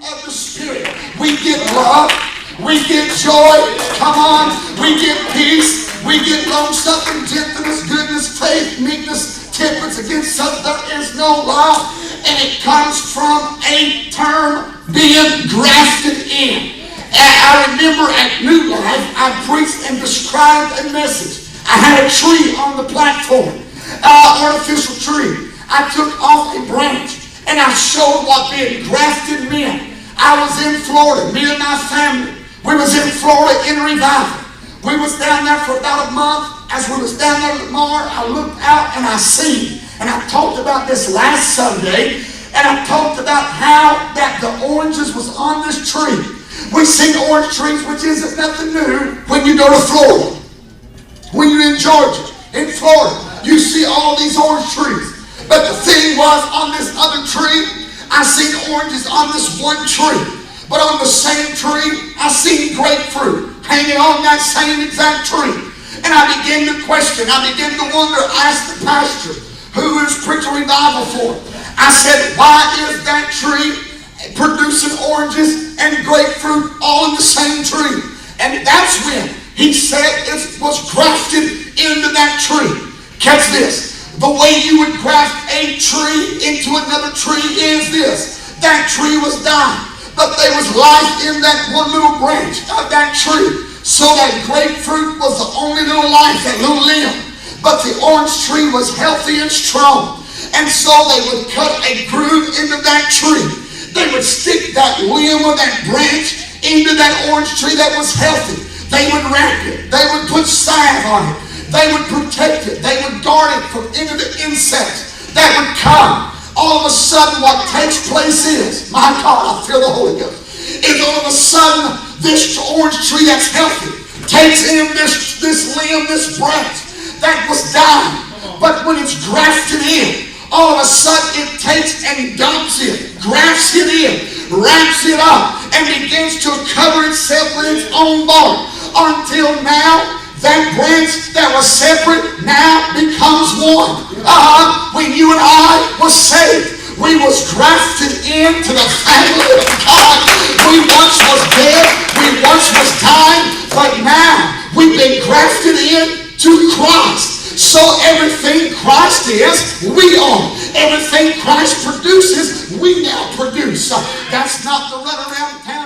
of the Spirit. We get love. We get joy. Come on. We get peace. We get long-suffering, gentleness, goodness, faith, meekness, temperance. Against such there is no law. And it comes from a term being grafted in. I remember at New Life, I preached and described a message. I had a tree on the platform, artificial tree. I took off a branch and I showed what being grafted meant. I was in Florida, me and my family. We was in Florida in revival. We was down there for about a month. As we was down there tomorrow, I looked out and I seen. And I talked about this last Sunday. And I talked about how that the oranges was on this tree. We seen orange trees, which isn't nothing new when you go to Florida. When you're in Georgia, in Florida, you see all these orange trees. But the thing was, on this other tree, I seen oranges on this one tree. But on the same tree, I seen grapefruit hanging on that same exact tree. And I began to question, I began to wonder, I asked the pastor, who is preaching revival for? I said, why is that tree producing oranges and grapefruit all in the same tree? And that's when he said it was grafted into that tree. Catch this. The way you would graft a tree into another tree is this. That tree was dying, but there was life in that one little branch of that tree. So that grapefruit was the only little life, that little limb. But the orange tree was healthy and strong. And so they would cut a groove into that tree. They would stick that limb or that branch into that orange tree that was healthy. They would wrap it. They would put salve on it. They would protect it. They would guard it from any of the insects that would come. All of a sudden what takes place is, my God, I feel the Holy Ghost, is all of a sudden this orange tree that's healthy takes in this limb, this branch that was dying. But when it's grafted in, all of a sudden it takes and dumps it, grafts it in, wraps it up, and begins to cover itself with its own bark. Until now, that branch that was separate now becomes one. When you and I was saved, we was grafted into the family of God. We once was dead, we once was dying, but now we've been grafted in to Christ. So everything Christ is, we are. Everything Christ produces, we now produce. That's not the run around town.